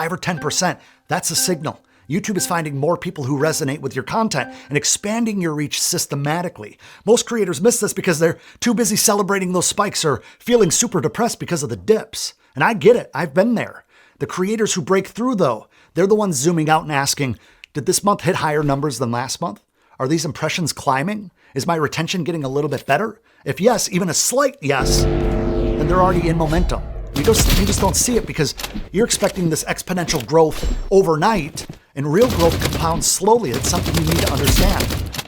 5 or 10%, that's a signal. YouTube is finding more people who resonate with your content and expanding your reach systematically. Most creators miss this because they're too busy celebrating those spikes or feeling super depressed because of the dips. And I get it, I've been there. The creators who break through though, they're the ones zooming out and asking, did this month hit higher numbers than last month? Are these impressions climbing? Is my retention getting a little bit better? If yes, even a slight yes, then they're already in momentum. You just don't see it because you're expecting this exponential growth overnight, and real growth compounds slowly. It's something you need to understand.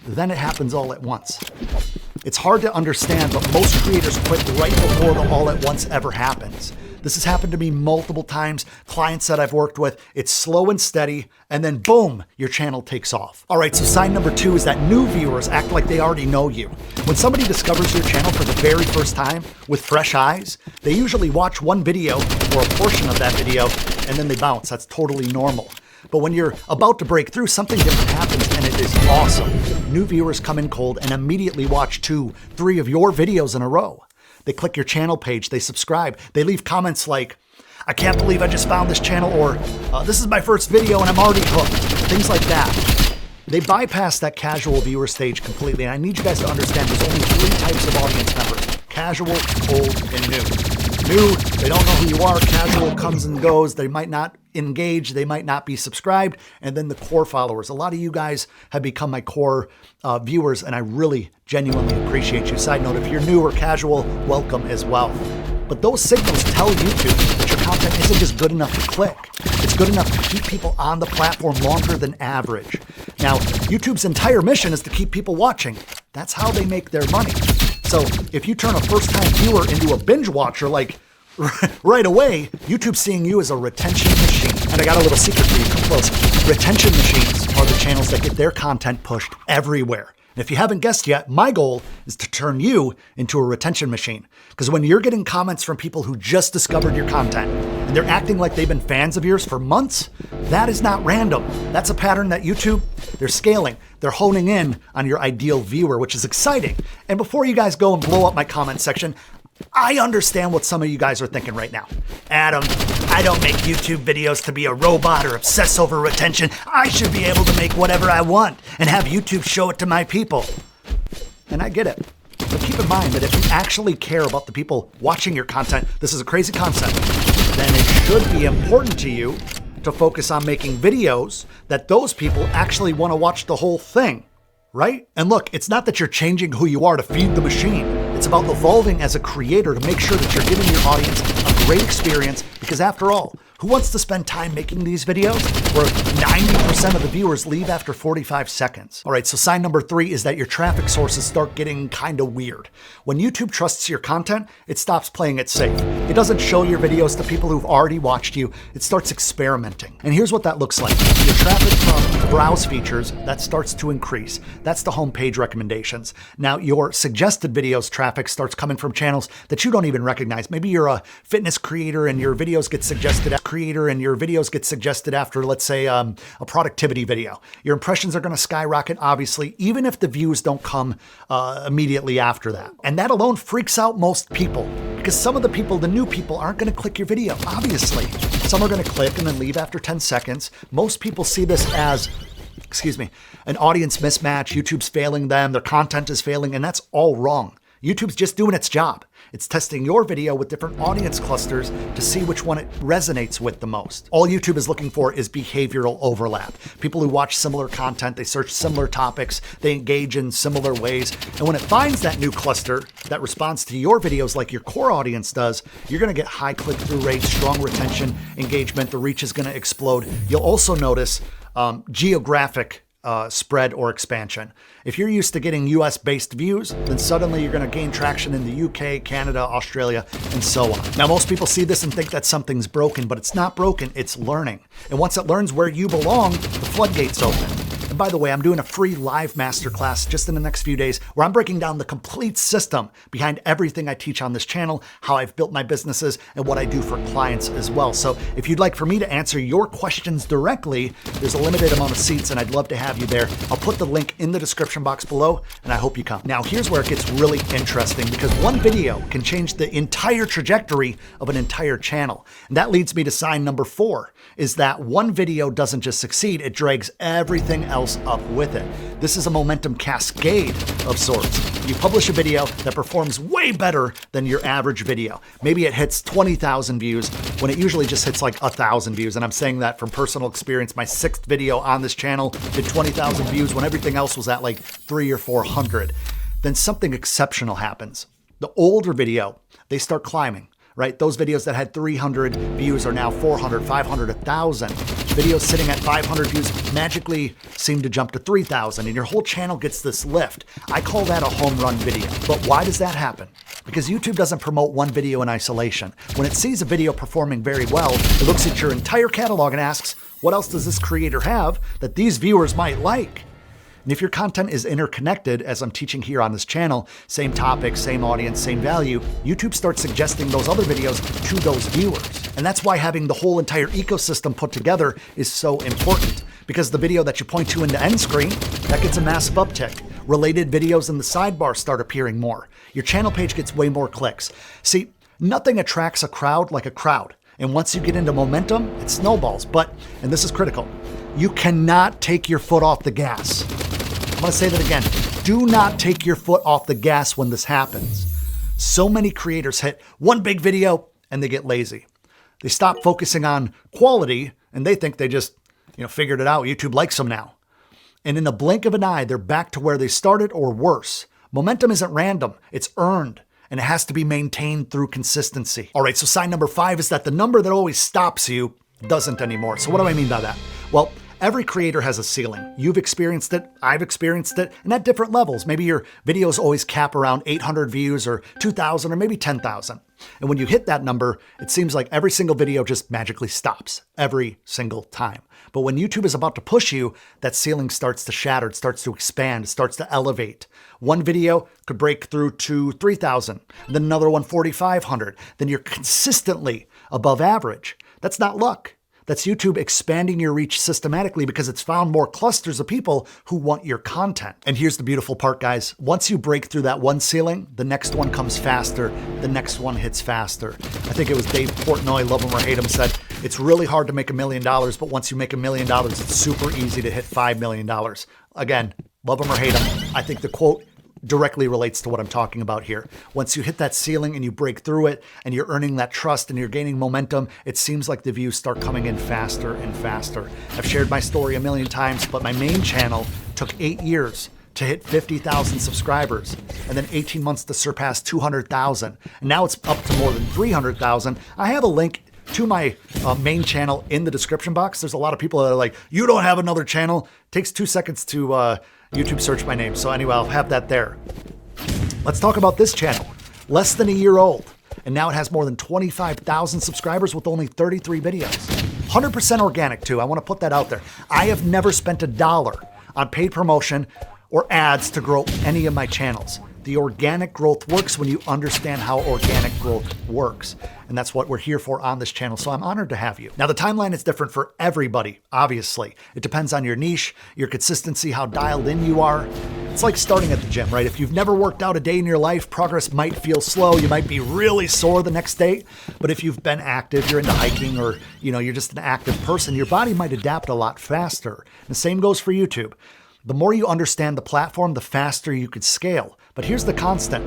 Then it happens all at once. It's hard to understand, but most creators quit right before the all at once ever happens. This has happened to me multiple times. Clients that I've worked with, it's slow and steady, and then boom, your channel takes off. All right, so sign number 2 is that new viewers act like they already know you. When somebody discovers your channel for the very first time with fresh eyes, they usually watch one video or a portion of that video, and then they bounce. That's totally normal. But when you're about to break through, something different happens, and it is awesome. New viewers come in cold and immediately watch 2, 3 of your videos in a row. They click your channel page, they subscribe, they leave comments like, I can't believe I just found this channel, or this is my first video and I'm already hooked, things like that. They bypass that casual viewer stage completely, and I need you guys to understand there's only 3 types of audience members: casual, old, and new. New, they don't know who you are. Casual comes and goes. They might not engage. They might not be subscribed. And then the core followers. A lot of you guys have become my core viewers, and I really genuinely appreciate you. Side note, if you're new or casual, welcome as well. But those signals tell YouTube that your content isn't just good enough to click. It's good enough to keep people on the platform longer than average. Now, YouTube's entire mission is to keep people watching. That's how they make their money. So if you turn a first-time viewer into a binge watcher, like right away, YouTube's seeing you as a retention machine. And I got a little secret for you, come close. Retention machines are the channels that get their content pushed everywhere. And if you haven't guessed yet, my goal is to turn you into a retention machine. Because when you're getting comments from people who just discovered your content and they're acting like they've been fans of yours for months, that is not random. That's a pattern that YouTube, they're scaling. They're honing in on your ideal viewer, which is exciting. And before you guys go and blow up my comment section, I understand what some of you guys are thinking right now. Adam, I don't make YouTube videos to be a robot or obsess over retention. I should be able to make whatever I want and have YouTube show it to my people. And I get it. But keep in mind that if you actually care about the people watching your content, this is a crazy concept, then it should be important to you to focus on making videos that those people actually want to watch the whole thing, right? And look, it's not that you're changing who you are to feed the machine. It's about evolving as a creator to make sure that you're giving your audience a great experience, because after all, who wants to spend time making these videos where 90% of the viewers leave after 45 seconds? All right, so sign number 3 is that your traffic sources start getting kind of weird. When YouTube trusts your content, it stops playing it safe. It doesn't show your videos to people who've already watched you. It starts experimenting. And here's what that looks like. Your traffic from browse features, that starts to increase. That's the homepage recommendations. Now, your suggested videos traffic starts coming from channels that you don't even recognize. Maybe you're a fitness creator and your videos get suggested after, let's say, a productivity video. Your impressions are going to skyrocket, obviously, even if the views don't come immediately after that. And that alone freaks out most people, because some of the people, the new people, aren't going to click your video, obviously. Some are going to click and then leave after 10 seconds. Most people see this as, an audience mismatch. YouTube's failing them, their content is failing, and that's all wrong. YouTube's just doing its job. It's testing your video with different audience clusters to see which one it resonates with the most. All YouTube is looking for is behavioral overlap. People who watch similar content, they search similar topics, they engage in similar ways. And when it finds that new cluster that responds to your videos like your core audience does, you're gonna get high click-through rates, strong retention, engagement, the reach is gonna explode. You'll also notice geographic spread or expansion. If you're used to getting US-based views, then suddenly you're going to gain traction in the UK, Canada, Australia, and so on. Now, most people see this and think that something's broken, but it's not broken, it's learning. And once it learns where you belong, the floodgates open. And by the way, I'm doing a free live masterclass just in the next few days where I'm breaking down the complete system behind everything I teach on this channel, how I've built my businesses, and what I do for clients as well. So if you'd like for me to answer your questions directly, there's a limited amount of seats and I'd love to have you there. I'll put the link in the description box below and I hope you come. Now here's where it gets really interesting because one video can change the entire trajectory of an entire channel. And that leads me to sign number 4, is that one video doesn't just succeed, it drags everything else up with it. This is a momentum cascade of sorts. You publish a video that performs way better than your average video. Maybe it hits 20,000 views when it usually just hits like 1,000 views. And I'm saying that from personal experience. My 6th video on this channel did 20,000 views when everything else was at like 300 or 400. Then something exceptional happens. The older video, they start climbing, right? Those videos that had 300 views are now 400, 500, 1,000. Videos sitting at 500 views magically seem to jump to 3,000 and your whole channel gets this lift. I call that a home run video. But why does that happen? Because YouTube doesn't promote one video in isolation. When it sees a video performing very well, it looks at your entire catalog and asks, what else does this creator have that these viewers might like? And if your content is interconnected, as I'm teaching here on this channel, same topic, same audience, same value, YouTube starts suggesting those other videos to those viewers. And that's why having the whole entire ecosystem put together is so important. Because the video that you point to in the end screen, that gets a massive uptick. Related videos in the sidebar start appearing more. Your channel page gets way more clicks. See, nothing attracts a crowd like a crowd. And once you get into momentum, it snowballs. But, and this is critical, you cannot take your foot off the gas. I'm gonna say that again. Do not take your foot off the gas when this happens. So many creators hit one big video and they get lazy. They stop focusing on quality and they think they just, figured it out. YouTube likes them now. And in the blink of an eye, they're back to where they started or worse. Momentum isn't random, it's earned. And it has to be maintained through consistency. All right, so sign number 5 is that the number that always stops you doesn't anymore. So what do I mean by that? Well, every creator has a ceiling. You've experienced it, I've experienced it, and at different levels. Maybe your videos always cap around 800 views or 2,000 or maybe 10,000. And when you hit that number, it seems like every single video just magically stops every single time. But when YouTube is about to push you, that ceiling starts to shatter, it starts to expand, it starts to elevate. One video could break through to 3,000, then another one 4,500. Then you're consistently above average. That's not luck. That's YouTube expanding your reach systematically because it's found more clusters of people who want your content. And here's the beautiful part, guys. Once you break through that one ceiling, the next one comes faster. The next one hits faster. I think it was Dave Portnoy, love him or hate him, said, it's really hard to make $1 million, but once you make $1 million, it's super easy to hit $5 million. Again, love him or hate him. I think the quote directly relates to what I'm talking about here. Once you hit that ceiling and you break through it and you're earning that trust and you're gaining momentum, it seems like the views start coming in faster and faster. I've shared my story a million times, but my main channel took 8 years to hit 50,000 subscribers and then 18 months to surpass 200,000. And now it's up to more than 300,000. I have a link to my main channel in the description box. There's a lot of people that are like, you don't have another channel. It takes 2 seconds to YouTube search my name. So anyway, I'll have that there. Let's talk about this channel. Less than a year old. And now it has more than 25,000 subscribers with only 33 videos. 100% organic too. I want to put that out there. I have never spent $1 on paid promotion or ads to grow any of my channels. The organic growth works when you understand how organic growth works. And that's what we're here for on this channel. So I'm honored to have you. Now, the timeline is different for everybody, obviously. It depends on your niche, your consistency, how dialed in you are. It's like starting at the gym, right? If you've never worked out a day in your life, progress might feel slow. You might be really sore the next day. But if you've been active, you're into hiking or, you're just an active person, your body might adapt a lot faster. And the same goes for YouTube. The more you understand the platform, the faster you could scale. But here's the constant.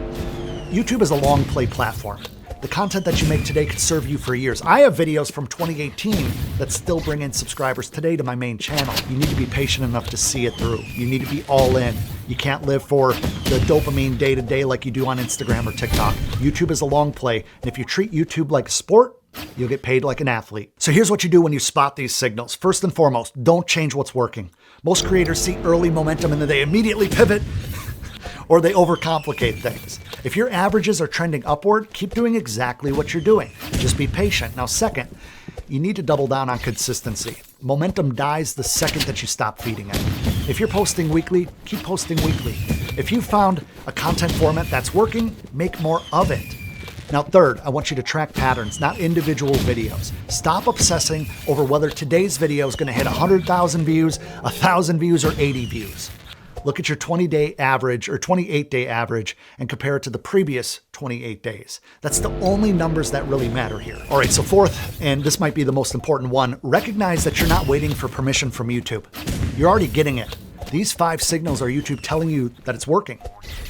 YouTube is a long play platform. The content that you make today could serve you for years. I have videos from 2018 that still bring in subscribers today to my main channel. You need to be patient enough to see it through. You need to be all in. You can't live for the dopamine day to day like you do on Instagram or TikTok. YouTube is a long play. And if you treat YouTube like a sport, you'll get paid like an athlete. So here's what you do when you spot these signals. First and foremost, don't change what's working. Most creators see early momentum and then they immediately pivot or they overcomplicate things. If your averages are trending upward, keep doing exactly what you're doing. Just be patient. Now, second, you need to double down on consistency. Momentum dies the second that you stop feeding it. If you're posting weekly, keep posting weekly. If you found a content format that's working, make more of it. Now, third, I want you to track patterns, not individual videos. Stop obsessing over whether today's video is going to hit 100,000 views, 1,000 views, or 80 views. Look at your 20-day average or 28-day average and compare it to the previous 28 days. That's the only numbers that really matter here. All right, so fourth, and this might be the most important one, recognize that you're not waiting for permission from YouTube. You're already getting it. These 5 signals are YouTube telling you that it's working.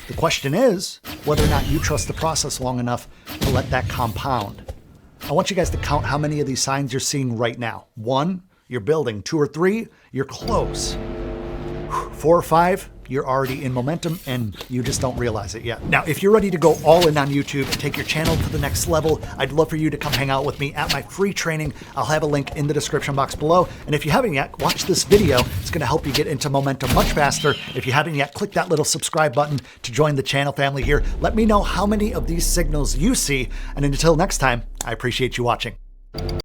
The question is whether or not you trust the process long enough to let that compound. I want you guys to count how many of these signs you're seeing right now. 1, you're building. 2 or 3, you're close. 4 or 5, you're already in momentum and you just don't realize it yet. Now, if you're ready to go all in on YouTube and take your channel to the next level, I'd love for you to come hang out with me at my free training. I'll have a link in the description box below. And if you haven't yet, watch this video. It's going to help you get into momentum much faster. If you haven't yet, click that little subscribe button to join the channel family here. Let me know how many of these signals you see. And until next time, I appreciate you watching.